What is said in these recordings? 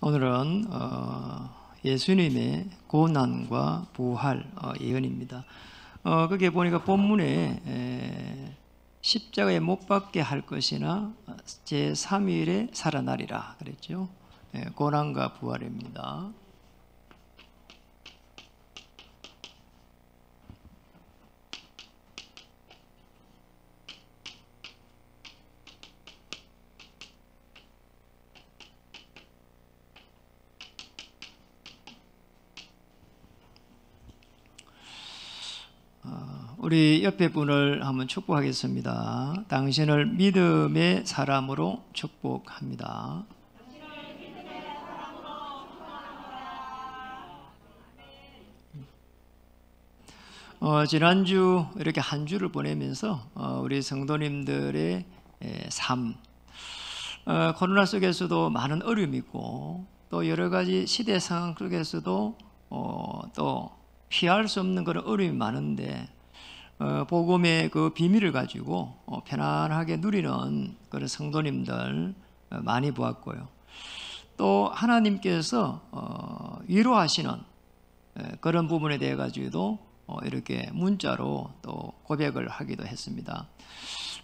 오늘은 예수님의 고난과 부활 예언입니다. 거기에 보니까 본문에 십자가에 못 박게 할 것이나 제3일에 살아나리라 그랬죠. 고난과 부활입니다. 우리 옆에 분을 한번 축복하겠습니다. 당신을 믿음의 사람으로 축복합니다. 지난주 이렇게 한 주를 보내면서 우리 성도님들의 삶, 코로나 속에서도 많은 어려움이 있고 또 여러 가지 시대 상황 속에서도 또 피할 수 없는 그런 어려움이 많은데 복음의 그 비밀을 가지고 편안하게 누리는 그런 성도님들 많이 보았고요. 또 하나님께서 위로하시는 그런 부분에 대해 가지고도 이렇게 문자로 또 고백을 하기도 했습니다.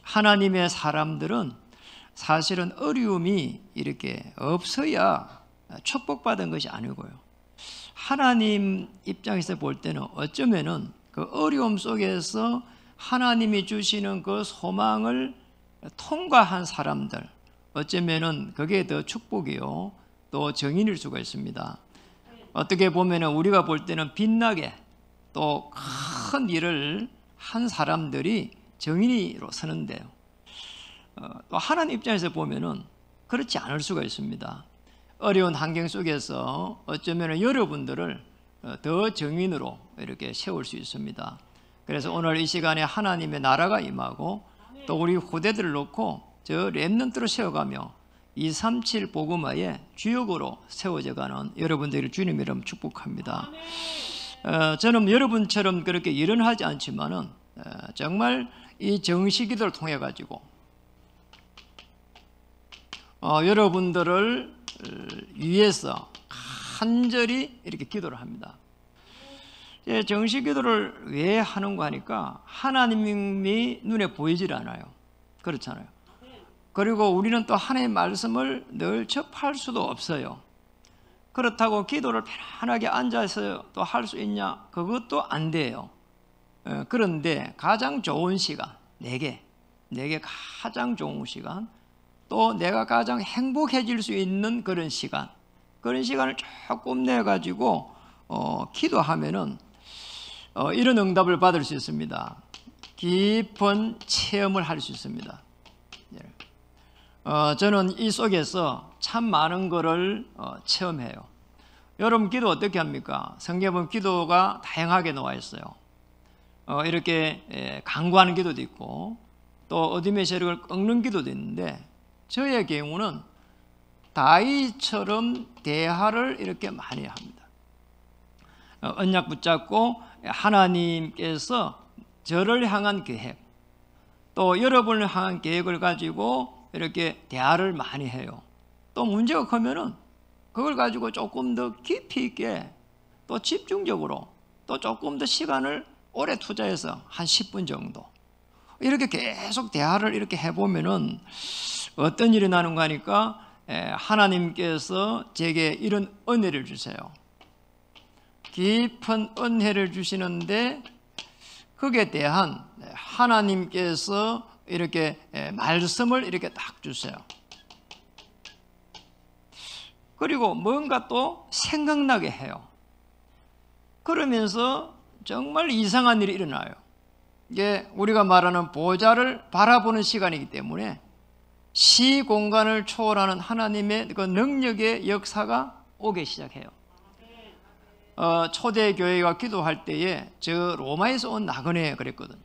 하나님의 사람들은 사실은 어려움이 이렇게 없어야 축복받은 것이 아니고요. 하나님 입장에서 볼 때는 어쩌면은 그 어려움 속에서 하나님이 주시는 그 소망을 통과한 사람들, 어쩌면은 그게 더 축복이요 또 정인일 수가 있습니다. 어떻게 보면은 우리가 볼 때는 빛나게 또 큰 일을 한 사람들이 정인으로 서는데요. 또 하나님 입장에서 보면은 그렇지 않을 수가 있습니다. 어려운 환경 속에서 어쩌면 여러분들을 더 정인으로 이렇게 세울 수 있습니다. 그래서 오늘 이 시간에 하나님의 나라가 임하고 또 우리 후대들을 놓고 저 렘넌트로 세워가며 237 복음화의 주역으로 세워져가는 여러분들을 주님 이름 축복합니다. 저는 여러분처럼 그렇게 일은 하지 않지만은 정말 이 정식기도를 통해 가지고 여러분들을 위해서 간절히 이렇게 기도를 합니다. 정식 기도를 왜 하는가 하니까 하나님이 눈에 보이질 않아요. 그렇잖아요. 그리고 우리는 또 하나님의 말씀을 늘 접할 수도 없어요. 그렇다고 기도를 편안하게 앉아서 또 할 수 있냐? 그것도 안 돼요. 그런데 가장 좋은 시간, 내게 가장 좋은 시간, 또 내가 가장 행복해질 수 있는 그런 시간을 조금 내가지고 기도하면은 이런 응답을 받을 수 있습니다. 깊은 체험을 할 수 있습니다. 저는 이 속에서 참 많은 것을 체험해요. 여러분 기도 어떻게 합니까? 성경에 보면 기도가 다양하게 나와 있어요. 이렇게 간구하는 기도도 있고 또 어둠의 세력을 꺾는 기도도 있는데 저의 경우는 다윗처럼 대화를 이렇게 많이 합니다. 언약 붙잡고 하나님께서 저를 향한 계획, 또 여러분을 향한 계획을 가지고 이렇게 대화를 많이 해요. 또 문제가 크면은 그걸 가지고 조금 더 깊이 있게 또 집중적으로 또 조금 더 시간을 오래 투자해서 한 10분 정도 이렇게 계속 대화를 이렇게 해보면은 어떤 일이 나는가 하니까 하나님께서 제게 이런 은혜를 주세요. 깊은 은혜를 주시는데 거기에 대한 하나님께서 이렇게 말씀을 이렇게 딱 주세요. 그리고 뭔가 또 생각나게 해요. 그러면서 정말 이상한 일이 일어나요. 이게 우리가 말하는 보좌를 바라보는 시간이기 때문에 시 공간을 초월하는 하나님의 그 능력의 역사가 오기 시작해요. 초대교회가 기도할 때에 저 로마에서 온 나그네 그랬거든요.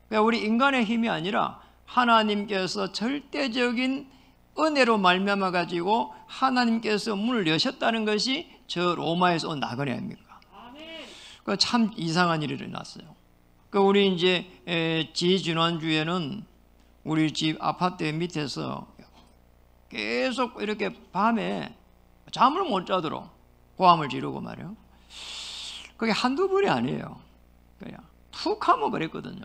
그러니까 우리 인간의 힘이 아니라 하나님께서 절대적인 은혜로 말미암아 가지고 하나님께서 문을 여셨다는 것이 저 로마에서 온 나그네 아닙니까? 그 참 이상한 일이 일어났어요. 그 우리 이제 지난주에는 우리 집 아파트 밑에서 계속 이렇게 밤에 잠을 못 자도록 고함을 지르고 말이에요. 그게 한두 번이 아니에요. 그냥 툭 하면 그랬거든요.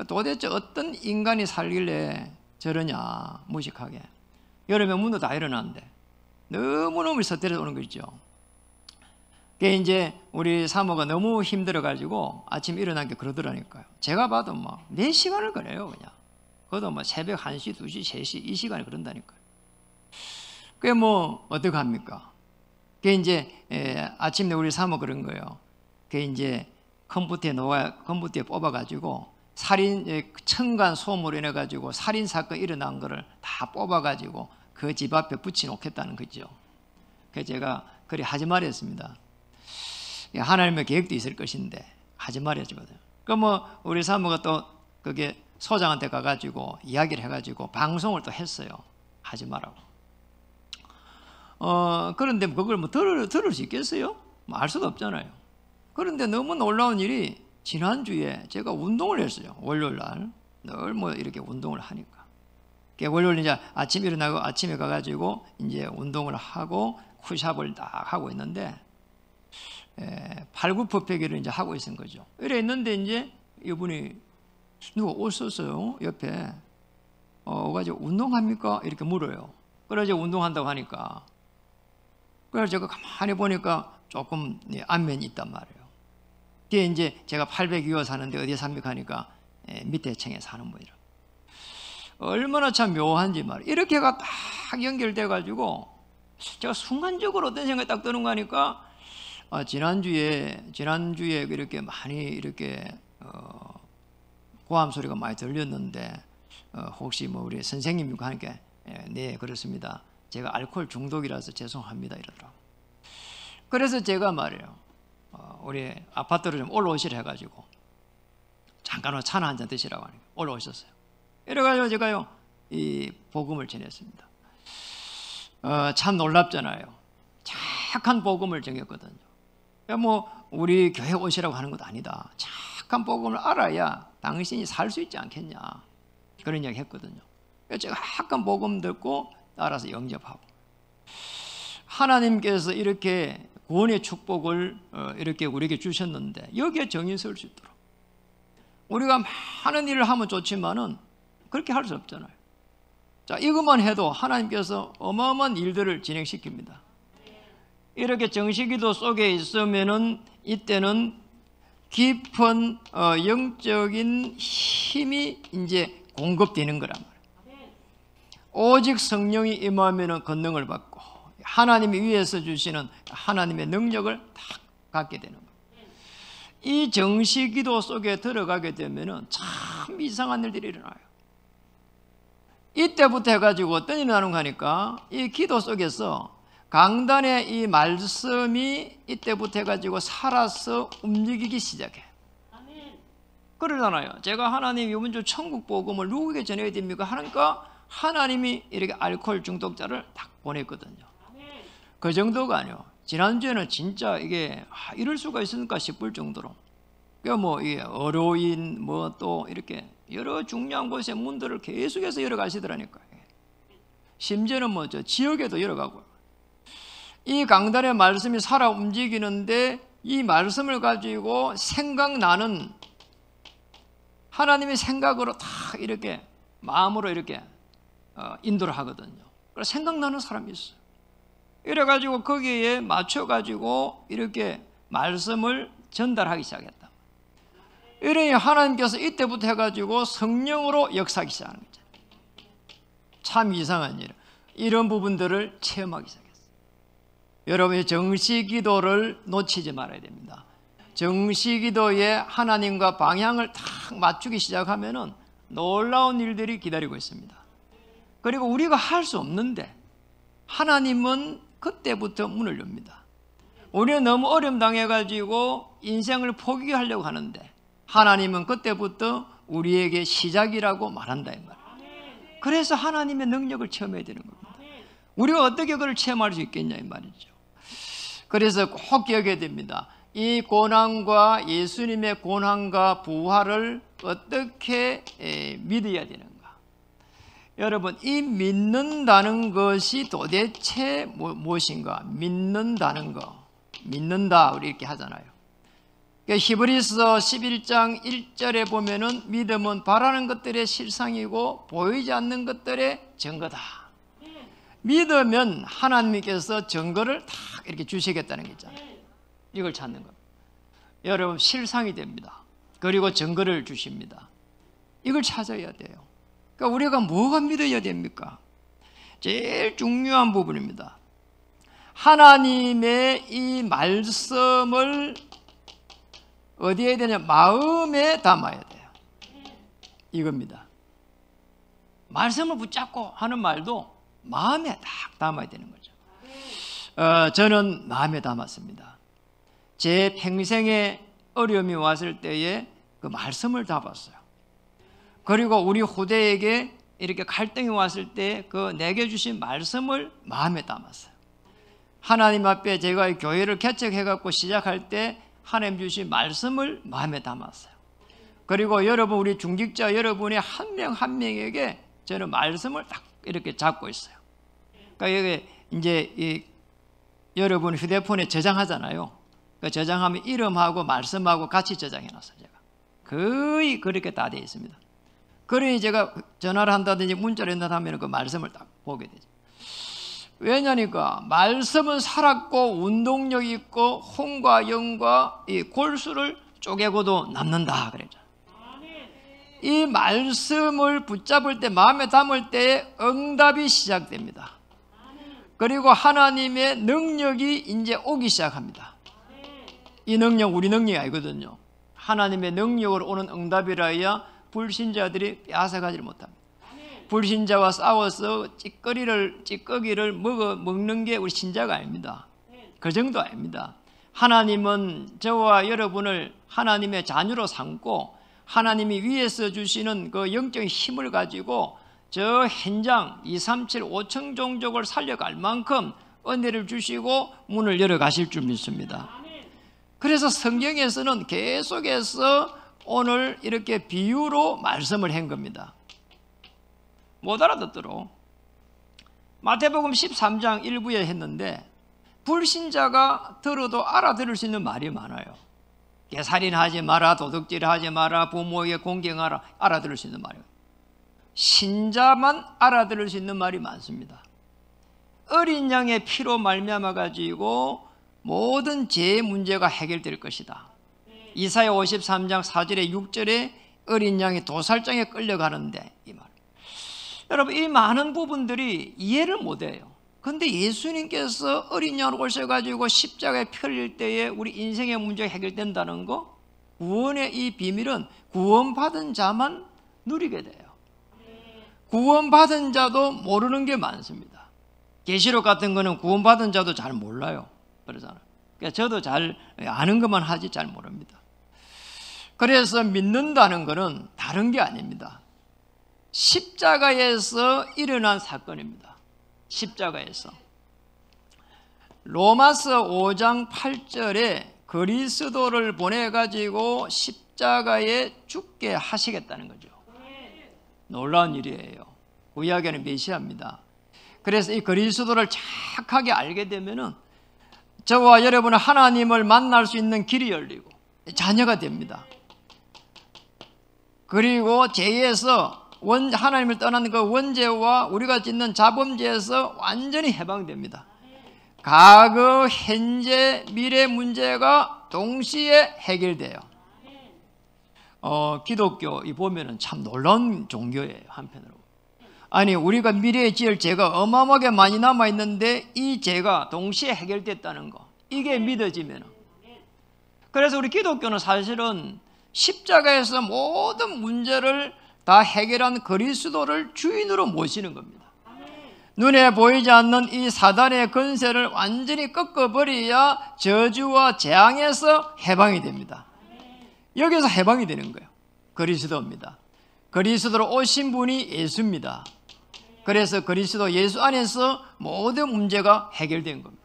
도대체 어떤 인간이 살길래 저러냐, 무식하게. 여름에 문도 다 일어났는데 너무너무 서태려 오는 거 있죠. 그게 이제 우리 사모가 너무 힘들어가지고 아침 일어난 게 그러더라니까요. 제가 봐도 막 몇 시간을 그래요, 그냥. 그것도 뭐 새벽 1시, 2시, 3시 이 시간에 그런다니까요. 그게 뭐 어떡합니까? 그게 이제 아침에 우리 사모 그런 거예요. 그게 이제 컴퓨터에 뽑아가지고 살인, 청간 소음으로 인해가지고 살인 사건 일어난 거를 다 뽑아가지고 그 집 앞에 붙여놓겠다는 거죠. 그래서 제가 그래 하지 말했습니다. 하나님의 계획도 있을 것인데 하지 말했거든요. 그럼 뭐 우리 사모가 또 그게 소장한테 가가지고 이야기를 해가지고 방송을 또 했어요. 하지 말라고. 그런데 그걸 뭐 들을 수 있겠어요? 뭐 알 수도 없잖아요. 그런데 너무 놀라운 일이 지난주에 제가 운동을 했어요. 월요일 날. 늘 뭐 이렇게 운동을 하니까. 월요일 이제 아침 일어나고 아침에 가가지고 이제 운동을 하고 푸시업을 딱 하고 있는데 팔굽혀펴기를 이제 하고 있는 거죠. 이래 있는데 이제 이분이 누가 오셨어요. 옆에 가지고 운동합니까? 이렇게 물어요. 그래서 운동한다고 하니까 그래서 제가 가만히 보니까 조금 안면이 있단 말이에요. 그게 이제 제가 802호 사는데 어디에 삽니까 하니까 밑에 층에 사는 분이라. 얼마나 참 묘한지 말이에요. 이렇게가 딱 연결돼 가지고 제가 순간적으로 어떤 생각이 딱 드는 거 하니까 지난주에 이렇게 많이 이렇게 고함 소리가 많이 들렸는데 혹시 뭐 우리 선생님과 하니까 네 그렇습니다. 제가 알코올 중독이라서 죄송합니다 이러더라고요. 그래서 제가 말이에요. 우리 아파트로 좀 올라오시라 해가지고 잠깐 차나 한잔 드시라고 하니까 올라오셨어요. 이래가지고 제가요 이 복음을 전했습니다. 참 놀랍잖아요. 착한 복음을 전했거든요. 뭐 우리 교회 오시라고 하는 것도 아니다. 착한 복음을 알아야 당신이 살 수 있지 않겠냐 그런 이야기 했거든요. 제가 착한 복음 듣고 따라서 영접하고 하나님께서 이렇게 구원의 축복을 이렇게 우리에게 주셨는데 여기에 정인 설 수 있도록 우리가 많은 일을 하면 좋지만은 그렇게 할 수 없잖아요. 자, 이것만 해도 하나님께서 어마어마한 일들을 진행시킵니다. 이렇게 정식기도 속에 있으면은 이때는 깊은 영적인 힘이 이제 공급되는 거란 말이에요. 오직 성령이 임하면은 권능을 받고 하나님이 위에서 주시는 하나님의 능력을 다 갖게 되는 거예요. 이 정식기도 속에 들어가게 되면은 참 이상한 일들이 일어나요. 이때부터 해가지고 어떤 일이 나는가 하니까 이 기도 속에서 강단의 이 말씀이 이때부터 해가지고 살아서 움직이기 시작해. 그러잖아요. 제가 하나님 이번 주 천국 복음을 누구에게 전해야 됩니까? 하니까 하나님이 이렇게 알코올 중독자를 딱 보냈거든요. 그 정도가 아니에요. 지난주에는 진짜 이게 이럴 수가 있을까 싶을 정도로 그러니까 뭐 이게 어로인 뭐 또 이렇게 여러 중요한 곳에 문들을 계속해서 열어가시더라니까요. 심지어는 뭐 저 지역에도 열어가고요. 이 강단의 말씀이 살아 움직이는데 이 말씀을 가지고 생각나는 하나님의 생각으로 다 이렇게 마음으로 이렇게 인도를 하거든요. 그래서 생각나는 사람이 있어요. 이래가지고 거기에 맞춰가지고 이렇게 말씀을 전달하기 시작했다. 이러니 하나님께서 이때부터 해가지고 성령으로 역사하기 시작하는 거죠. 참 이상한 일. 이런 부분들을 체험하기 시작했어요. 여러분이 정시기도를 놓치지 말아야 됩니다. 정시기도에 하나님과 방향을 딱 맞추기 시작하면은 놀라운 일들이 기다리고 있습니다. 그리고 우리가 할 수 없는데 하나님은 그때부터 문을 엽니다. 우리는 너무 어려움 당해가지고 인생을 포기하려고 하는데 하나님은 그때부터 우리에게 시작이라고 말한다 이 말이에요. 그래서 하나님의 능력을 체험해야 되는 겁니다. 우리가 어떻게 그걸 체험할 수 있겠냐 이 말이죠. 그래서 꼭 기억해야 됩니다. 이 고난과 예수님의 고난과 부활을 어떻게 믿어야 되는가. 여러분, 이 믿는다는 것이 도대체 무엇인가? 믿는다는 거, 믿는다 우리 이렇게 하잖아요. 히브리서 11장 1절에 보면은 믿음은 바라는 것들의 실상이고 보이지 않는 것들의 증거다. 믿으면 하나님께서 증거를 딱 이렇게 주시겠다는 게 있잖아요. 이걸 찾는 겁니다. 여러분, 실상이 됩니다. 그리고 증거를 주십니다. 이걸 찾아야 돼요. 그러니까 우리가 뭐가 믿어야 됩니까? 제일 중요한 부분입니다. 하나님의 이 말씀을 어디에 해야 되냐? 마음에 담아야 돼요. 이겁니다. 말씀을 붙잡고 하는 말도 마음에 딱 담아야 되는 거죠. 저는 마음에 담았습니다. 제 평생에 어려움이 왔을 때에 그 말씀을 담았어요. 그리고 우리 후대에게 이렇게 갈등이 왔을 때 그 내게 주신 말씀을 마음에 담았어요. 하나님 앞에 제가 교회를 개척해갖고 시작할 때 하나님 주신 말씀을 마음에 담았어요. 그리고 여러분, 우리 중직자 여러분의 한 명 한 명에게 저는 말씀을 딱 이렇게 잡고 있어요. 그러니까 여기 이제 여러분 휴대폰에 저장하잖아요. 그 저장하면 이름하고 말씀하고 같이 저장해놨어요. 제가 거의 그렇게 다 되어 있습니다. 그러니 제가 전화를 한다든지 문자를 한다 하면 그 말씀을 딱 보게 되죠. 왜냐니까 말씀은 살았고 운동력 있고 혼과 영과 이 골수를 쪼개고도 남는다 그랬죠. 이 말씀을 붙잡을 때, 마음에 담을 때 응답이 시작됩니다. 그리고 하나님의 능력이 이제 오기 시작합니다. 이 능력 우리 능력이 아니거든요. 하나님의 능력으로 오는 응답이라야 불신자들이 빼앗아가지를 못합니다. 불신자와 싸워서 찌꺼기를 먹는 게 우리 신자가 아닙니다. 그 정도 아닙니다. 하나님은 저와 여러분을 하나님의 자녀로 삼고 하나님이 위에서 주시는 그 영적인 힘을 가지고 저 현장 237 5천 종족을 살려갈 만큼 은혜를 주시고 문을 열어 가실 줄 믿습니다. 그래서 성경에서는 계속해서 오늘 이렇게 비유로 말씀을 한 겁니다. 못 알아듣도록 마태복음 13장 1부에 했는데 불신자가 들어도 알아들을 수 있는 말이 많아요. 살인하지 마라, 도둑질하지 마라, 부모에게 공경하라, 알아들을 수 있는 말이에요. 신자만 알아들을 수 있는 말이 많습니다. 어린 양의 피로 말미암아 가지고 모든 죄의 문제가 해결될 것이다. 이사야 53장 4절에 6절에 어린 양이 도살장에 끌려가는데 이 말. 여러분, 이 많은 부분들이 이해를 못해요. 그런데 예수님께서 어린 양으로 오셔가지고 십자가에 피 흘릴 때에 우리 인생의 문제가 해결된다는 거, 구원의 이 비밀은 구원받은 자만 누리게 돼요. 구원받은 자도 모르는 게 많습니다. 계시록 같은 거는 구원받은 자도 잘 몰라요. 그러잖아요. 그러니까 저도 잘 아는 것만 하지 잘 모릅니다. 그래서 믿는다는 것은 다른 게 아닙니다. 십자가에서 일어난 사건입니다. 십자가에서. 로마서 5장 8절에 그리스도를 보내가지고 십자가에 죽게 하시겠다는 거죠. 놀라운 일이에요. 구약에는 메시아입니다. 그래서 이 그리스도를 착하게 알게 되면은 저와 여러분은 하나님을 만날 수 있는 길이 열리고 자녀가 됩니다. 그리고 죄에서 하나님을 떠나는 그 원죄와 우리가 짓는 자범죄에서 완전히 해방됩니다. 과거, 현재, 미래 문제가 동시에 해결돼요. 기독교 보면은 참 놀라운 종교예요. 한편으로. 아니, 우리가 미래에 지을 죄가 어마어마하게 많이 남아있는데 이 죄가 동시에 해결됐다는 거, 이게 믿어지면, 그래서 우리 기독교는 사실은 십자가에서 모든 문제를 다 해결한 그리스도를 주인으로 모시는 겁니다. 눈에 보이지 않는 이 사단의 권세를 완전히 꺾어버려야 저주와 재앙에서 해방이 됩니다. 여기서 해방이 되는 거예요. 그리스도입니다. 그리스도로 오신 분이 예수입니다. 그래서 그리스도 예수 안에서 모든 문제가 해결된 겁니다.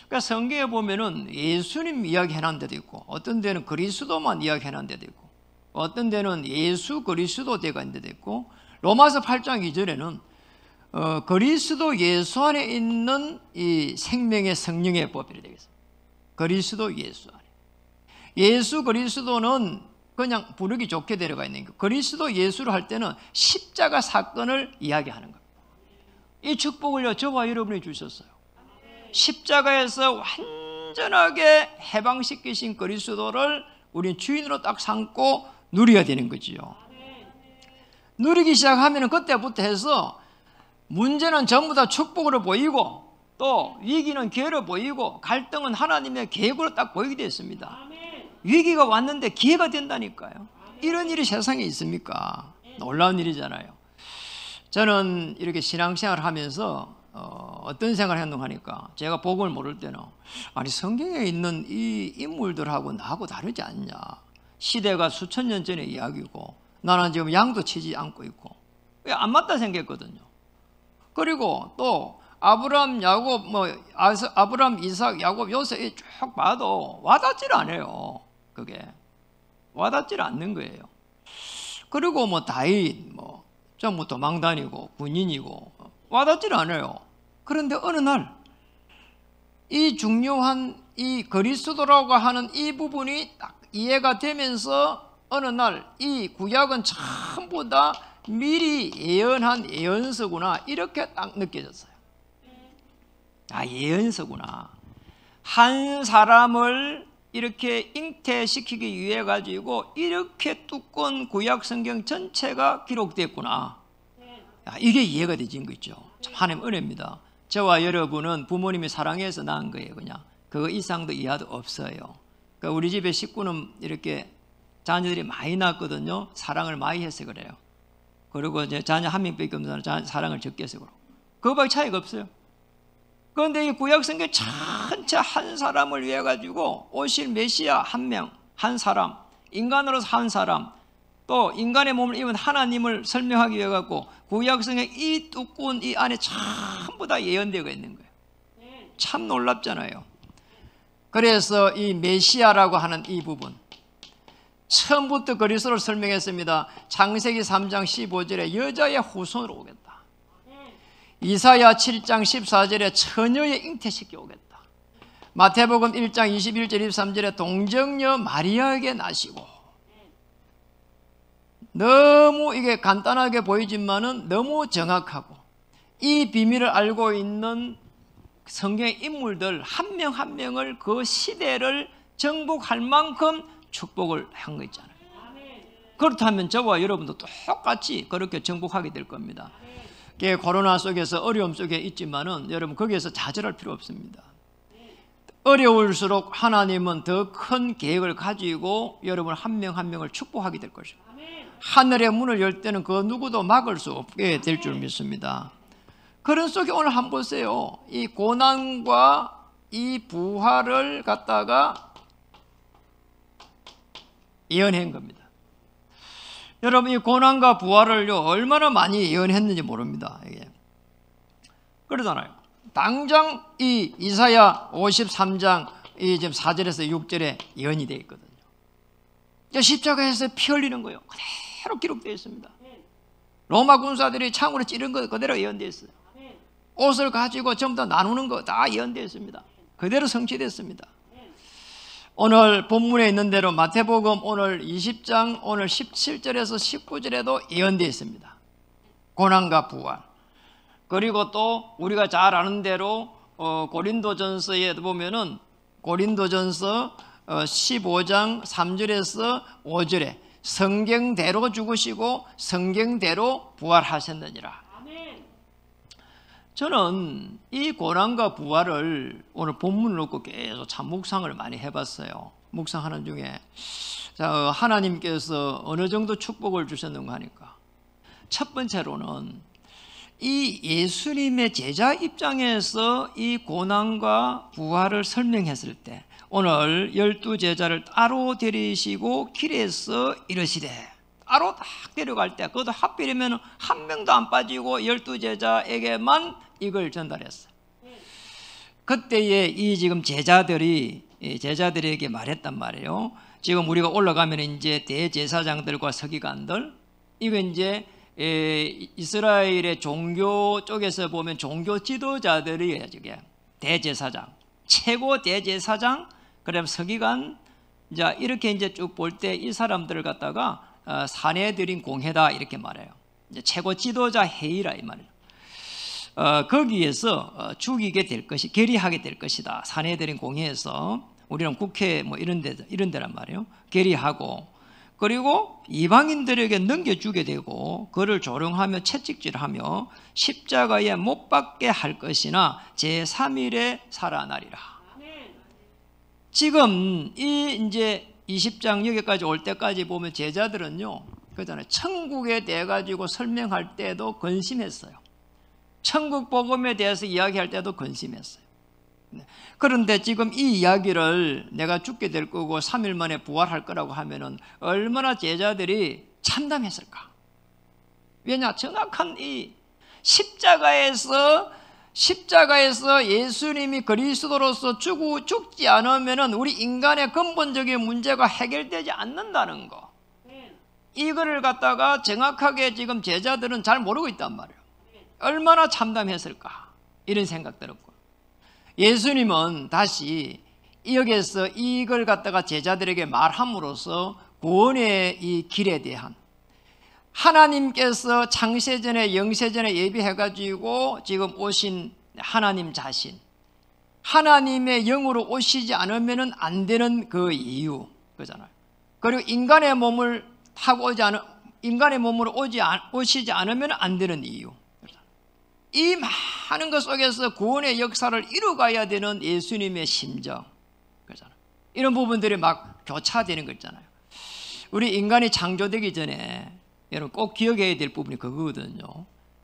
그러니까 성경에 보면은 예수님 이야기 해놓은 데도 있고, 어떤 데는 그리스도만 이야기 해놓은 데도 있고, 어떤 데는 예수 그리스도 되어 있는 데도 있고, 로마서 8장 2절에는 그리스도 예수 안에 있는 이 생명의 성령의 법이라 되겠습니다. 그리스도 예수 안에. 예수 그리스도는 그냥 부르기 좋게 들어가 있는 거. 그리스도 예수를 할 때는 십자가 사건을 이야기하는 겁니다. 이 축복을요, 저와 여러분이 주셨어요. 십자가에서 완전하게 해방시키신 그리스도를 우리 주인으로 딱 삼고 누려야 되는 거지요. 누리기 시작하면 그때부터 해서 문제는 전부 다 축복으로 보이고 또 위기는 기회로 보이고 갈등은 하나님의 계획으로 딱 보이게 됐습니다. 위기가 왔는데 기회가 된다니까요. 이런 일이 세상에 있습니까? 놀라운 일이잖아요. 저는 이렇게 신앙생활을 하면서 어떤 생각을 행동하니까 제가 복음을 모를 때는 아니 성경에 있는 이 인물들하고 나하고 다르지 않냐. 시대가 수천 년 전의 이야기고 나는 지금 양도 치지 않고 있고 안 맞다 생각했거든요. 그리고 또 아브람, 야곱, 아브람, 이삭, 야곱, 요셉 쭉 봐도 와닿질 않아요. 그게 와닿질 않는 거예요. 그리고 다윗, 전부 도망다니고 군인이고 와닿질 않아요. 그런데 어느 날 이 중요한 이 그리스도라고 하는 이 부분이 딱 이해가 되면서 어느 날 이 구약은 전부 다 미리 예언한 예언서구나 이렇게 딱 느껴졌어요. 아, 예언서구나. 한 사람을 이렇게 잉태시키기 위해 가지고 이렇게 두꺼운 구약 성경 전체가 기록됐구나. 아, 이게 이해가 되진 거 있죠. 참 하나님 은혜입니다. 저와 여러분은 부모님이 사랑해서 낳은 거예요. 그냥 그거 이상도 이하도 없어요. 그러니까 우리 집에 식구는 이렇게 자녀들이 많이 낳거든요. 사랑을 많이 해서 그래요. 그리고 이제 자녀 한 명밖에 없는 사람은 사랑을 적게 해서 그러고 그거밖에 차이가 없어요. 그런데 이 구약 성경 전체 한 사람을 위해 가지고 오실 메시아 한 명, 한 사람, 인간으로서 한 사람, 또 인간의 몸을 입은 하나님을 설명하기 위해 갖고 구약 성경 이 두꺼운 이 안에 전부 다 예언되어 있는 거예요. 참 놀랍잖아요. 그래서 이 메시아라고 하는 이 부분 처음부터 그리스도를 설명했습니다. 창세기 3장 15절에 여자의 후손으로 오겠다. 이사야 7장 14절에 처녀의 잉태시켜 오겠다. 마태복음 1장 21절 23절에 동정녀 마리아에게 나시고. 너무 이게 간단하게 보이지만은 너무 정확하고 이 비밀을 알고 있는 성경의 인물들 한 명 한 명을 그 시대를 정복할 만큼 축복을 한 거 있잖아요. 그렇다면 저와 여러분도 똑같이 그렇게 정복하게 될 겁니다. 코로나 속에서 어려움 속에 있지만은 여러분 거기에서 좌절할 필요 없습니다. 어려울수록 하나님은 더 큰 계획을 가지고 여러분 한 명 한 명을 축복하게 될 것입니다. 하늘의 문을 열 때는 그 누구도 막을 수 없게 될 줄 믿습니다. 그런 속에 오늘 한번 보세요. 이 고난과 이 부활을 갖다가 예언한 겁니다. 여러분 이 고난과 부활을요 얼마나 많이 예언했는지 모릅니다. 이게. 그러잖아요. 당장 이 이사야 53장 이 지금 4절에서 6절에 예언이 되어 있거든요. 십자가에서 피 흘리는 거예요. 그대로 기록되어 있습니다. 로마 군사들이 창으로 찌른 거 그대로 예언되어 있어요. 옷을 가지고 전부 다 나누는 거 다 예언되어 있습니다. 그대로 성취됐습니다. 오늘 본문에 있는 대로 마태복음 오늘 20장 오늘 17절에서 19절에도 예언되어 있습니다. 고난과 부활. 그리고 또 우리가 잘 아는 대로 고린도전서에 보면은 고린도전서 15장 3절에서 5절에 성경대로 죽으시고 성경대로 부활하셨느니라. 저는 이 고난과 부활을 오늘 본문을 놓고 계속 참 묵상을 많이 해봤어요. 묵상하는 중에 하나님께서 어느 정도 축복을 주셨는가 하니까 첫 번째로는 이 예수님의 제자 입장에서 이 고난과 부활을 설명했을 때 오늘 12제자를 따로 데리시고 길에서 이르시되 따로 딱 데려갈 때 그것도 하필이면 한 명도 안 빠지고 12제자에게만 이걸 전달했어요. 그때에 이 지금 제자들에게 말했단 말이에요. 지금 우리가 올라가면 이제 대제사장들과 서기관들 이거 이제 이스라엘의 종교 쪽에서 보면 종교 지도자들이 저게 대제사장, 최고 대제사장, 그다음 서기관, 자 이렇게 이제 쭉 볼 때 이 사람들을 갖다가 사내들인 공회다 이렇게 말해요. 이제 최고 지도자 회의라 이 말이에요. 거기에서 죽이게 될 것이 결의하게 될 것이다. 사내들인 공회에서 우리는 국회 뭐 이런 데란 말이에요. 결의하고 그리고 이방인들에게 넘겨주게 되고 그를 조롱하며 채찍질하며 십자가에 못 박게 할 것이나 제3일에 살아나리라. 지금 이 이제 20장 여기까지 올 때까지 보면 제자들은요, 그잖아요. 천국에 대해 가지고 설명할 때도 근심했어요. 천국 복음에 대해서 이야기할 때도 근심했어요. 그런데 지금 이 이야기를 내가 죽게 될 거고 3일 만에 부활할 거라고 하면은 얼마나 제자들이 참담했을까? 왜냐? 정확한 이 십자가에서 예수님이 그리스도로서 죽지 않으면은 우리 인간의 근본적인 문제가 해결되지 않는다는 거. 이거를 갖다가 정확하게 지금 제자들은 잘 모르고 있단 말이에요. 얼마나 참담했을까? 이런 생각 들었고. 예수님은 다시 여기에서 이걸 갖다가 제자들에게 말함으로써 구원의 이 길에 대한 하나님께서 창세전에 영세전에 예비해가지고 지금 오신 하나님 자신, 하나님의 영으로 오시지 않으면 안 되는 그 이유, 그잖아요. 그리고 인간의 몸을 타고 인간의 몸으로 오시지 않으면 안 되는 이유. 이 많은 것 속에서 구원의 역사를 이루어가야 되는 예수님의 심정, 그렇잖아요. 이런 부분들이 막 교차되는 거 있잖아요. 우리 인간이 창조되기 전에 여러분 꼭 기억해야 될 부분이 그거거든요.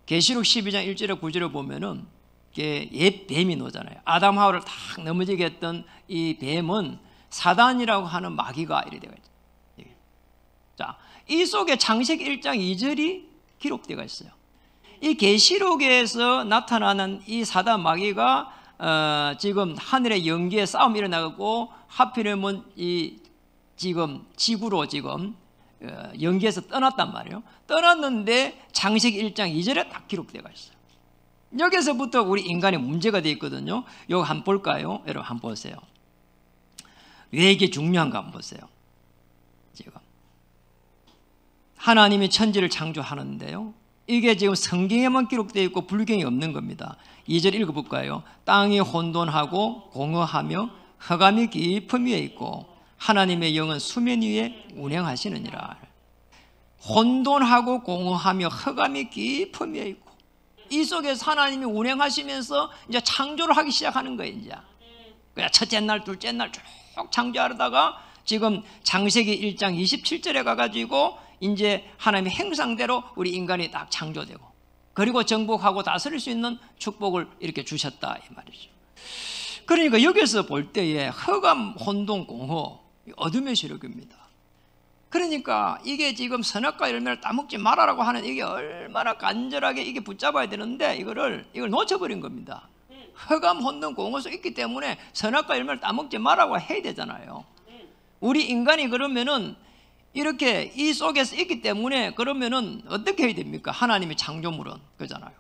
계시록 12장 1절에 9절에 보면은 옛 뱀이 나오잖아요. 아담 하와를 탁 넘어지게 했던 이 뱀은 사단이라고 하는 마귀가 이래 되어 있죠. 자, 이 속에 창세기 1장 2절이 기록되어 있어요. 이 계시록에서 나타나는 이 사단 마귀가 지금 하늘의 연기에 싸움이 일어나고 하필이면 이 지금 지구로 지금 연기에서 떠났단 말이에요. 떠났는데 창세기 1장 2절에 딱 기록되어 있어요. 여기서부터 우리 인간의 문제가 되어 있거든요. 이거 한번 볼까요? 여러분 한번 보세요. 왜 이게 중요한가 한번 보세요. 지금 하나님이 천지를 창조하는데요. 이게 지금 성경에만 기록되어 있고 불경이 없는 겁니다. 2절 읽어볼까요? 땅이 혼돈하고 공허하며 흑암이 깊음 위에 있고 하나님의 영은 수면 위에 운행하시느니라. 혼돈하고 공허하며 흑암이 깊음 위에 있고 이 속에서 하나님이 운행하시면서 이제 창조를 하기 시작하는 거예요. 이제 그냥 첫째 날, 둘째 날 쭉 창조하다가 지금 창세기 1장 27절에 가가지고 이제 하나님의 행상대로 우리 인간이 딱 창조되고 그리고 정복하고 다스릴 수 있는 축복을 이렇게 주셨다 이 말이죠. 그러니까 여기서 볼 때에 흑암, 혼돈, 공허, 어둠의 세력입니다. 그러니까 이게 지금 선악과 열매를 따먹지 말아라고 하는 이게 얼마나 간절하게 이게 붙잡아야 되는데 이걸 놓쳐버린 겁니다. 흑암, 혼돈, 공허 속에 있기 때문에 선악과 열매를 따먹지 말라고 해야 되잖아요. 우리 인간이 그러면은 이렇게 이 속에서 있기 때문에 그러면은 어떻게 해야 됩니까? 하나님의 창조물은 그잖아요.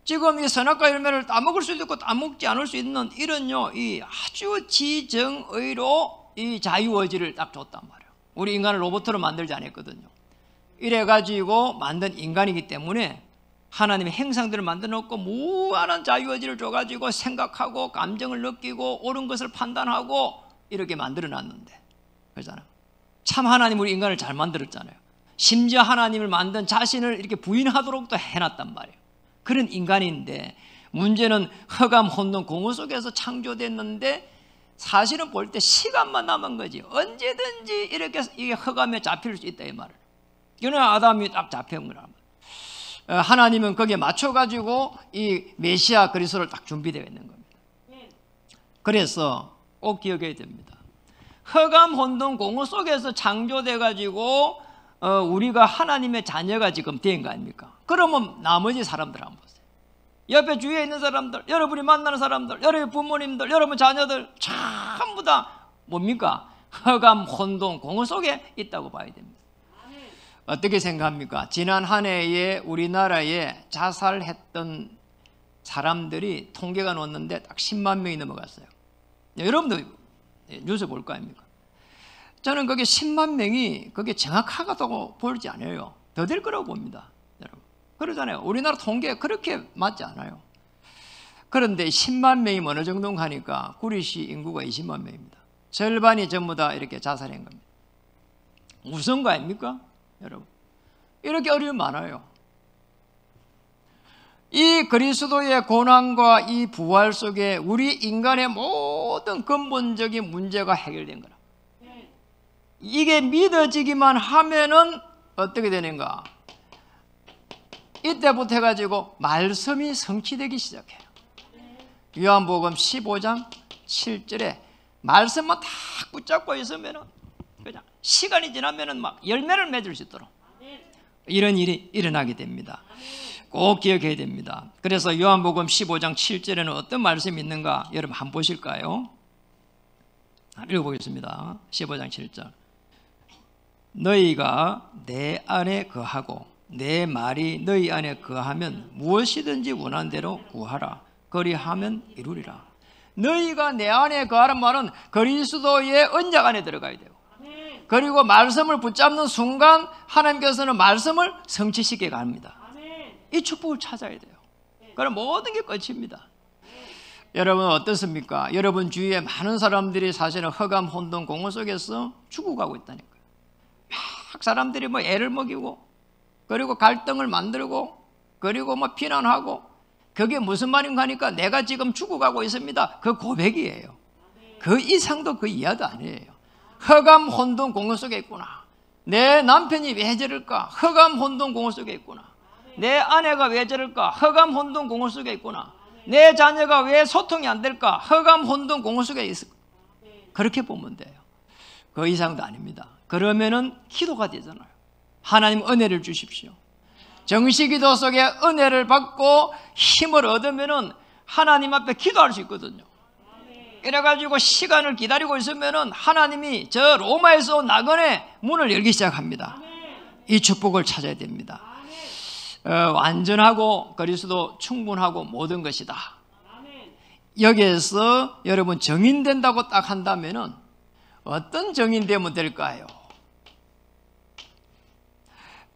지금 이 선악과 열매를 따먹을 수도 있고 따먹지 않을 수 있는 이런요 이 아주 지정의로 이 자유의지를 딱 줬단 말이에요. 우리 인간을 로봇으로 만들지 않았거든요. 이래가지고 만든 인간이기 때문에 하나님의 행상들을 만들어 놓고 무한한 자유의지를 줘가지고 생각하고 감정을 느끼고 옳은 것을 판단하고 이렇게 만들어 놨는데 그렇잖아요. 참 하나님 우리 인간을 잘 만들었잖아요. 심지어 하나님을 만든 자신을 이렇게 부인하도록도 해놨단 말이에요. 그런 인간인데 문제는 흑암, 혼돈, 공허 속에서 창조됐는데 사실은 볼 때 시간만 남은 거지. 언제든지 이렇게 이게 흑암에 잡힐 수 있다 이 말을. 이거는 아담이 딱 잡혀온 거란 말이에요. 하나님은 거기에 맞춰가지고 이 메시아 그리스도를 딱 준비되어 있는 겁니다. 그래서 꼭 기억해야 됩니다. 흑암, 혼돈, 공허 속에서 창조돼가지고 우리가 하나님의 자녀가 지금 된 거 아닙니까? 그러면 나머지 사람들 한번 보세요. 옆에 주위에 있는 사람들, 여러분이 만나는 사람들, 여러분 부모님들, 여러분 자녀들 전부 다 뭡니까? 흑암, 혼돈, 공허 속에 있다고 봐야 됩니다. 어떻게 생각합니까? 지난 한 해에 우리나라에 자살했던 사람들이 통계가 나왔는데 딱 10만 명이 넘어갔어요. 여러분도 뉴스 볼 거 아닙니까? 저는 그게 10만 명이 그게 정확하다고 보지 않아요. 더 될 거라고 봅니다. 여러분. 그러잖아요. 우리나라 통계 그렇게 맞지 않아요. 그런데 10만 명이 어느 정도인가 하니까 구리시 인구가 20만 명입니다. 절반이 전부 다 이렇게 자살한 겁니다. 무서운 거 아닙니까? 여러분. 이렇게 어려움이 많아요. 이 그리스도의 고난과 이 부활 속에 우리 인간의 모든 근본적인 문제가 해결된 거라. 이게 믿어지기만 하면은 어떻게 되는가? 이때부터 해가지고 말씀이 성취되기 시작해요. 요한복음 15장 7절에 말씀만 딱 붙잡고 있으면은 그냥 시간이 지나면은 막 열매를 맺을 수 있도록 이런 일이 일어나게 됩니다. 꼭 기억해야 됩니다. 그래서 요한복음 15장 7절에는 어떤 말씀이 있는가 여러분 한번 보실까요? 읽어보겠습니다. 15장 7절. 너희가 내 안에 거하고 내 말이 너희 안에 거하면 무엇이든지 원하는 대로 구하라. 그리하면 이루리라. 너희가 내 안에 거하는 말은 그리스도의 언약 안에 들어가야 돼요. 그리고 말씀을 붙잡는 순간 하나님께서는 말씀을 성취시키게 합니다. 이 축복을 찾아야 돼요. 그럼 모든 게 끝입니다. 여러분 어떻습니까? 여러분 주위에 많은 사람들이 사실은 흑암 혼돈 공허 속에서 죽어가고 있다니까요. 막 사람들이 뭐 애를 먹이고 그리고 갈등을 만들고 그리고 뭐 비난하고 그게 무슨 말인가 하니까 내가 지금 죽어가고 있습니다. 그 고백이에요. 그 이상도 그 이하도 아니에요. 흑암 혼돈 공허 속에 있구나. 내 남편이 왜 저럴까? 흑암 혼돈 공허 속에 있구나. 내 아내가 왜 저럴까? 흑암 혼돈 공허 속에 있구나. 내 자녀가 왜 소통이 안 될까? 흑암 혼돈 공허 속에 있을까? 그렇게 보면 돼요. 그 이상도 아닙니다. 그러면은 기도가 되잖아요. 하나님 은혜를 주십시오. 정시기도 속에 은혜를 받고 힘을 얻으면은 하나님 앞에 기도할 수 있거든요. 이래가지고 시간을 기다리고 있으면은 하나님이 저 로마에서 온 낙원의 문을 열기 시작합니다. 이 축복을 찾아야 됩니다. 완전하고 그리스도 충분하고 모든 것이다. 여기에서 여러분 정인된다고 딱 한다면은 어떤 정인되면 될까요?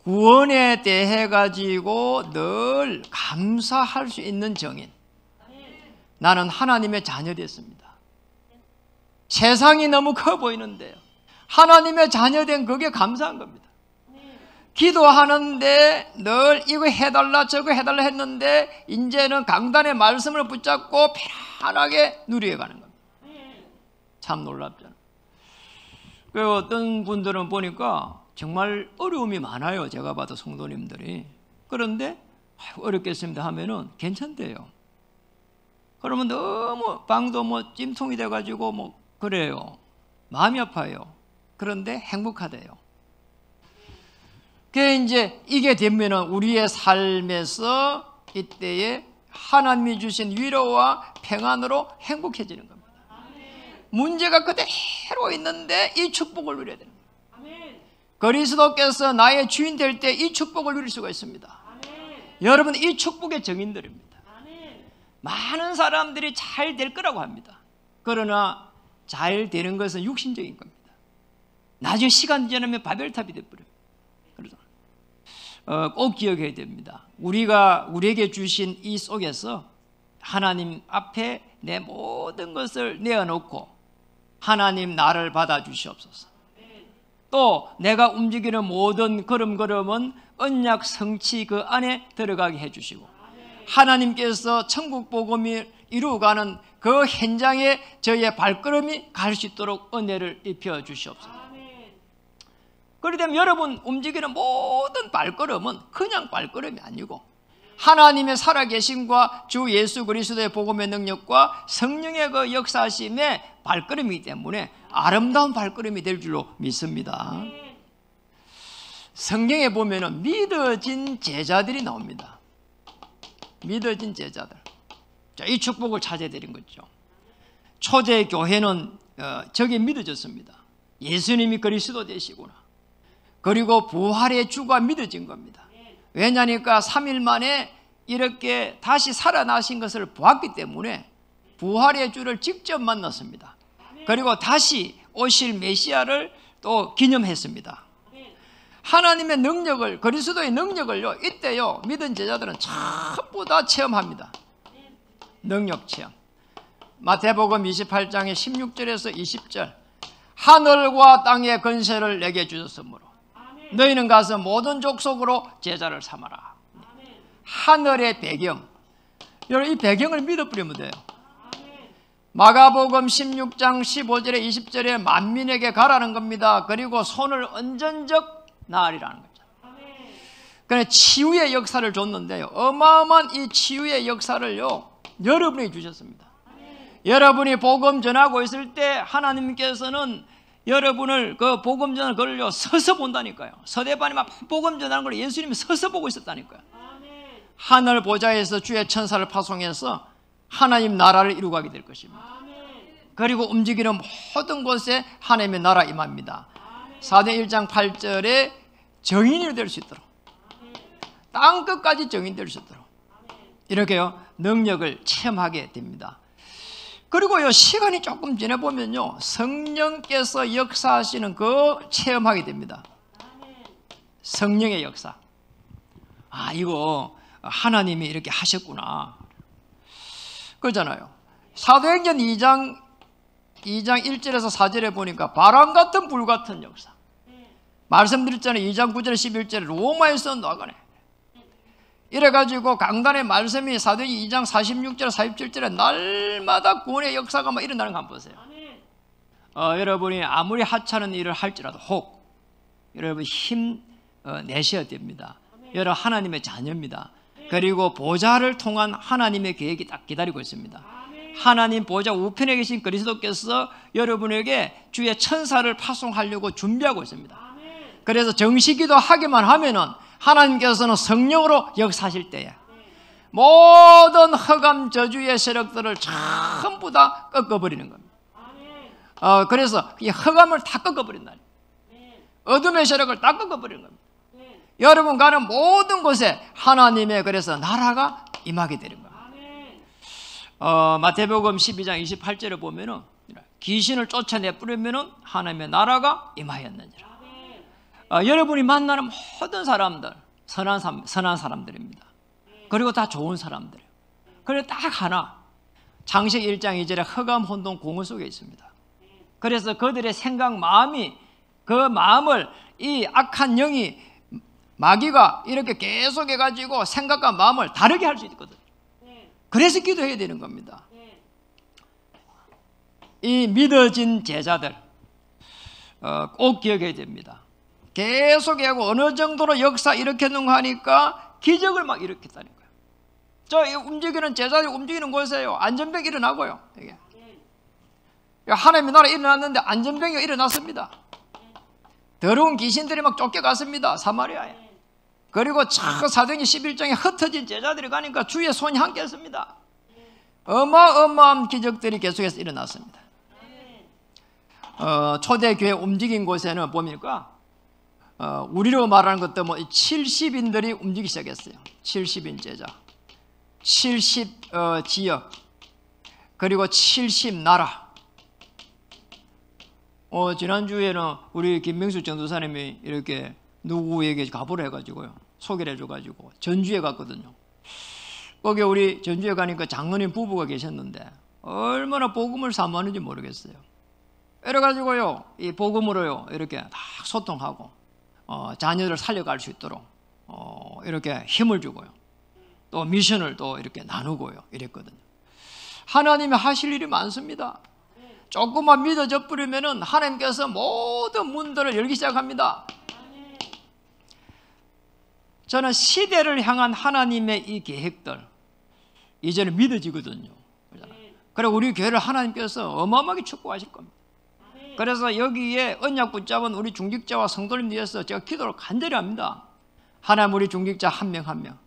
구원에 대해 가지고 늘 감사할 수 있는 정인. 나는 하나님의 자녀 됐습니다. 세상이 너무 커 보이는데요. 하나님의 자녀 된 그게 감사한 겁니다. 기도하는데 늘 이거 해달라 저거 해달라 했는데 이제는 강단의 말씀을 붙잡고 편안하게 누려가는 겁니다. 참 놀랍잖아요. 그 어떤 분들은 보니까 정말 어려움이 많아요. 제가 봐도 성도님들이. 그런데 어렵겠습니다 하면은 괜찮대요. 그러면 너무 방도 뭐 찜통이 돼가지고 뭐 그래요. 마음이 아파요. 그런데 행복하대요. 그게 이제 이게 되면은 우리의 삶에서 이때에 하나님이 주신 위로와 평안으로 행복해지는 겁니다. 문제가 그대로 있는데 이 축복을 누려야 되는 거예요. 그리스도께서 나의 주인 될 때 이 축복을 누릴 수가 있습니다. 여러분 이 축복의 정인들입니다. 많은 사람들이 잘 될 거라고 합니다. 그러나 잘 되는 것은 육신적인 겁니다. 나중에 시간 지나면 바벨탑이 되어버려요. 그래서 꼭 기억해야 됩니다. 우리가 우리에게 주신 이 속에서 하나님 앞에 내 모든 것을 내어놓고 하나님 나를 받아주시옵소서. 또 내가 움직이는 모든 걸음걸음은 언약 성취 그 안에 들어가게 해주시고 하나님께서 천국 복음이 이루어가는 그 현장에 저의 발걸음이 갈 수 있도록 은혜를 입혀 주시옵소서. 그렇다면 여러분 움직이는 모든 발걸음은 그냥 발걸음이 아니고 하나님의 살아계심과 주 예수 그리스도의 복음의 능력과 성령의 그 역사하심의 발걸음이기 때문에 아름다운 발걸음이 될 줄로 믿습니다. 성경에 보면은 믿어진 제자들이 나옵니다. 믿어진 제자들. 자, 이 축복을 찾아야 되는 거죠. 초대 교회는 저게 믿어졌습니다. 예수님이 그리스도 되시구나. 그리고 부활의 주가 믿어진 겁니다. 왜냐니까 3일 만에 이렇게 다시 살아나신 것을 보았기 때문에 부활의 주를 직접 만났습니다. 그리고 다시 오실 메시아를 또 기념했습니다. 하나님의 능력을, 그리스도의 능력을요, 이때요 믿은 제자들은 전부 다 체험합니다. 능력 체험. 마태복음 28장의 16절에서 20절, 하늘과 땅의 권세를 내게 주셨으므로 너희는 가서 모든 족속으로 제자를 삼아라. 하늘의 배경, 여러분 이 배경을 믿어버리면 돼요. 마가복음 16장 15절에 20절에 만민에게 가라는 겁니다. 그리고 손을 언전적 나으리라는 거죠. 그래 치유의 역사를 줬는데요, 어마어마한 이 치유의 역사를요 여러분이 주셨습니다. 여러분이 복음 전하고 있을 때 하나님께서는 여러분을 그 복음 전하는 걸요 서서 본다니까요. 서대반이 막 복음 전하는 걸 예수님이 서서 보고 있었다니까요. 하늘 보좌에서 주의 천사를 파송해서 하나님 나라를 이루가게 될 것입니다. 그리고 움직이는 모든 곳에 하나님의 나라 임합니다. 사도행 1장 8절에 정인이 될 수 있도록, 땅 끝까지 정인 될 수 있도록 이렇게요 능력을 체험하게 됩니다. 그리고요 시간이 조금 지나보면요 성령께서 역사하시는 그 체험하게 됩니다. 성령의 역사. 아, 이거 하나님이 이렇게 하셨구나 그러잖아요. 사도행전 2장 1절에서 4절에 보니까 바람 같은 불 같은 역사. 말씀드렸잖아요. 2장 9절 11절에 로마에서 나가네. 이래가지고 강단의 말씀이 사도행전 2장 46절 47절에 날마다 구원의 역사가 막 일어나는 거 한번 보세요. 여러분이 아무리 하찮은 일을 할지라도 혹 여러분 힘 내셔야 됩니다. 여러분 하나님의 자녀입니다. 그리고 보좌를 통한 하나님의 계획이 딱 기다리고 있습니다. 하나님 보좌 우편에 계신 그리스도께서 여러분에게 주의 천사를 파송하려고 준비하고 있습니다. 그래서 정식기도 하기만 하면은 하나님께서는 성령으로 역사하실 때에 모든 흑암 저주의 세력들을 전부 다 꺾어버리는 겁니다. 그래서 이 흑암을 다 꺾어버린다. 어둠의 세력을 다 꺾어버리는 겁니다. 여러분 가는 모든 곳에 하나님의 그래서 나라가 임하게 되는 겁니다. 마태복음 12장 28절에 보면은 귀신을 쫓아내 뿌리면은 하나님의 나라가 임하였느니라. 여러분이 만나는 모든 사람들 선한 사람들입니다. 그리고 다 좋은 사람들이에요. 그래서 딱 하나 창세기 1장 2절에 흑암 혼돈 공허 속에 있습니다. 그래서 그들의 생각 마음이 그 마음을 이 악한 영이 마귀가 이렇게 계속 해가지고 생각과 마음을 다르게 할 수 있거든요. 그래서 기도해야 되는 겁니다. 이 믿어진 제자들 꼭 기억해야 됩니다. 계속하고 어느 정도로 역사 일으켰는가 하니까 기적을 막 일으켰다는 거예요. 저 움직이는 제자들이 움직이는 곳에요 안전병이 일어나고요. 이게. 하나님의 나라 일어났는데 안전병이 일어났습니다. 더러운 귀신들이 막 쫓겨갔습니다. 사마리아에. 그리고 사도행전 11장에 흩어진 제자들이 가니까 주의 손이 함께 했습니다. 어마어마한 기적들이 계속해서 일어났습니다. 초대교회 움직인 곳에는 보니까 우리로 말하는 것도 뭐 70인들이 움직이기 시작했어요. 70인 제자, 70 지역, 그리고 70 나라. 지난주에는 우리 김명수 전도사님이 이렇게 누구에게 가보라 해가지고요 소개를 해줘가지고 전주에 갔거든요. 거기 우리 전주에 가니까 장로님 부부가 계셨는데 얼마나 복음을 사모하는지 모르겠어요. 이래가지고요 이 복음으로요 이렇게 다 소통하고 자녀를 살려갈 수 있도록 이렇게 힘을 주고요 또 미션을 또 이렇게 나누고요 이랬거든요. 하나님이 하실 일이 많습니다. 조금만 믿어져 버리면은 하나님께서 모든 문들을 열기 시작합니다. 저는 시대를 향한 하나님의 이 계획들 이제는 믿어지거든요. 그리고 우리 교회를 하나님께서 어마어마하게 축복하실 겁니다. 그래서 여기에 언약 붙잡은 우리 중직자와 성도님 위해서 제가 기도를 간절히 합니다. 하나님 우리 중직자 한 명 한 명,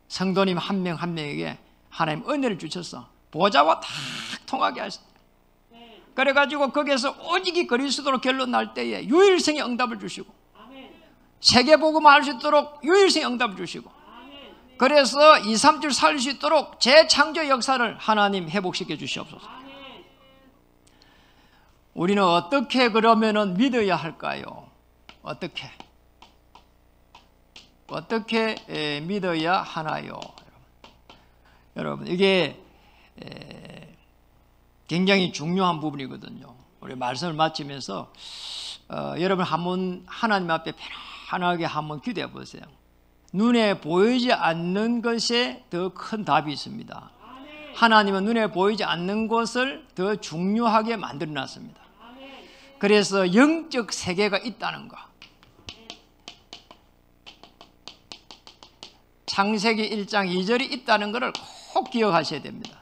성도님 한 명 한 명에게 하나님 은혜를 주셔서 보좌와 다 통하게 하셨다. 그래가지고 거기에서 오직이 그리스도로 결론 날 때에 유일성의 응답을 주시고 세계복음을 할 수 있도록 유일성 응답을 주시고, 그래서 2, 3주 살릴 수 있도록 재창조 역사를 하나님 회복시켜 주시옵소서. 우리는 어떻게 그러면은 믿어야 할까요? 어떻게 믿어야 하나요? 여러분, 이게 굉장히 중요한 부분이거든요. 우리 말씀을 마치면서 여러분 한번 하나님 앞에 편안하게 한번 기도해 보세요. 눈에 보이지 않는 것에 더 큰 답이 있습니다. 하나님은 눈에 보이지 않는 것을 더 중요하게 만들어 놨습니다. 그래서 영적 세계가 있다는 것, 창세기 1장 2절이 있다는 것을 꼭 기억하셔야 됩니다.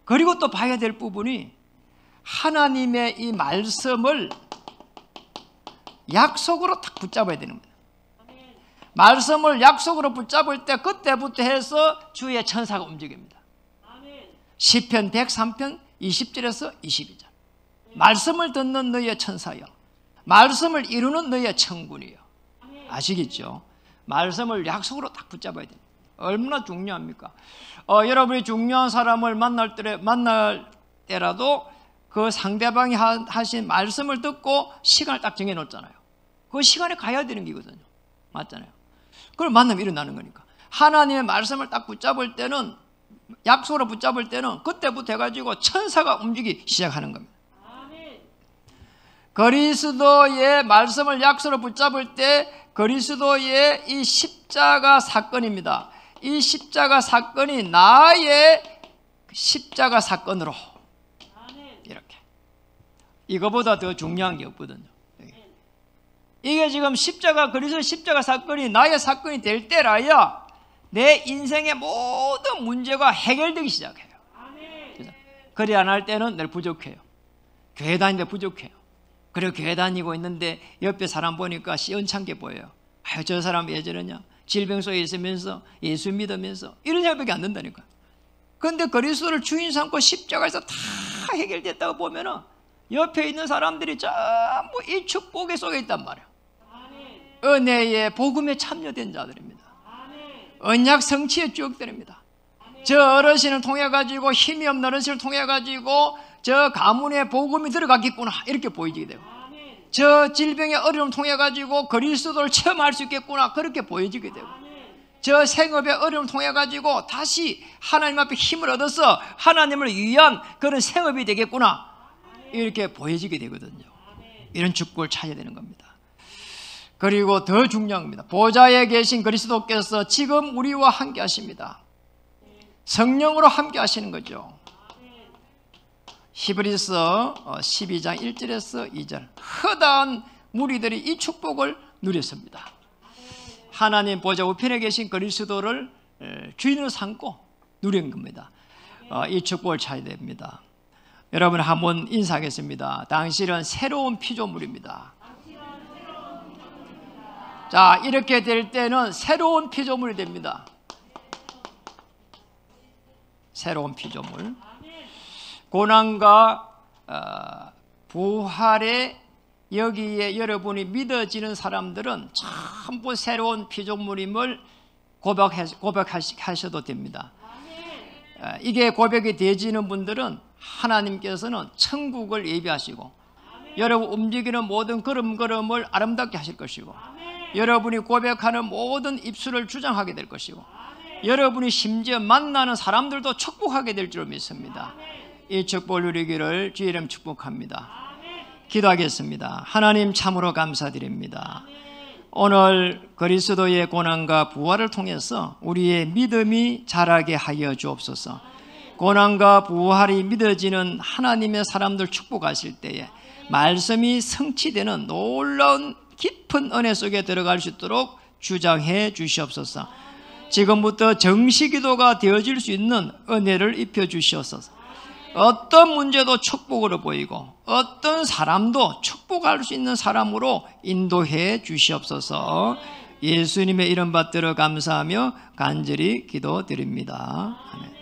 그리고 또 봐야 될 부분이 하나님의 이 말씀을 약속으로 딱 붙잡아야 되는 거예요. 말씀을 약속으로 붙잡을 때 그때부터 해서 주의 천사가 움직입니다. 시편 103편 20절에서 22절. 말씀을 듣는 너희의 천사여, 말씀을 이루는 너희의 천군이여. 아시겠죠? 말씀을 약속으로 딱 붙잡아야 돼요. 얼마나 중요합니까? 여러분이 중요한 사람을 만날 때라도 그 상대방이 하신 말씀을 듣고 시간을 딱 정해놓잖아요. 그 시간에 가야 되는 거거든요. 맞잖아요. 그럼 만남이 일어나는 거니까. 하나님의 말씀을 딱 붙잡을 때는, 약속으로 붙잡을 때는 그때부터 해가지고 천사가 움직이기 시작하는 겁니다. 그리스도의 말씀을 약속으로 붙잡을 때 그리스도의 이 십자가 사건입니다. 이 십자가 사건이 나의 십자가 사건으로, 이렇게, 이거보다 더 중요한 게 없거든요. 이게 지금 그리스도의 십자가 사건이 나의 사건이 될 때라야 내 인생의 모든 문제가 해결되기 시작해요. 그래 안 할 때는 늘 부족해요. 교회 다니는데 부족해요. 그리고 교회 다니고 있는데 옆에 사람 보니까 시원찮게 보여요. 아유, 저 사람 왜 저러냐, 질병 속에 있으면서 예수 믿으면서, 이런 생각밖에 안 든다니까. 그런데 그리스도를 주인 삼고 십자가에서 다 해결됐다고 보면은 옆에 있는 사람들이 전부 이 축복 속에 있단 말이에요. 은혜의 복음에 참여된 자들입니다. 언약 성취의 주역들입니다. 저 어르신을 통해 가지고, 힘이 없는 어르신을 통해 가지고 저 가문에 복음이 들어갔겠구나, 이렇게 보이게 되고, 저 질병의 어려움을 통해 가지고 그리스도를 체험할 수 있겠구나, 그렇게 보여지게 되고, 저 생업의 어려움을 통해 가지고 다시 하나님 앞에 힘을 얻어서 하나님을 위한 그런 생업이 되겠구나, 이렇게 보여지게 되거든요. 이런 축복을 찾아야 되는 겁니다. 그리고 더 중요한 겁니다. 보좌에 계신 그리스도께서 지금 우리와 함께 하십니다. 성령으로 함께 하시는 거죠. 히브리서 12장 1절에서 2절. 허다한 무리들이 이 축복을 누렸습니다. 하나님 보좌 우편에 계신 그리스도를 주인으로 삼고 누린 겁니다. 이 축복을 찾아야 됩니다. 여러분 한번 인사하겠습니다. 당신은 새로운 피조물입니다. 자, 이렇게 될 때는 새로운 피조물이 됩니다. 새로운 피조물. 고난과 부활에 여기에 여러분이 믿어지는 사람들은 전부 새로운 피조물임을 고백하셔도 됩니다. 이게 고백이 되지는 분들은 하나님께서는 천국을 예비하시고 여러분 움직이는 모든 걸음걸음을 아름답게 하실 것이고, 여러분이 고백하는 모든 입술을 주장하게 될 것이고, 여러분이 심지어 만나는 사람들도 축복하게 될 줄 믿습니다. 이 축복을 누리기를 주의 이름 축복합니다. 기도하겠습니다. 하나님 참으로 감사드립니다. 오늘 그리스도의 고난과 부활을 통해서 우리의 믿음이 자라게 하여 주옵소서. 고난과 부활이 믿어지는 하나님의 사람들 축복하실 때에 말씀이 성취되는 놀라운 깊은 은혜 속에 들어갈 수 있도록 주장해 주시옵소서. 지금부터 정시기도가 되어질 수 있는 은혜를 입혀 주시옵소서. 어떤 문제도 축복으로 보이고 어떤 사람도 축복할 수 있는 사람으로 인도해 주시옵소서. 예수님의 이름 받들어 감사하며 간절히 기도드립니다. 아멘.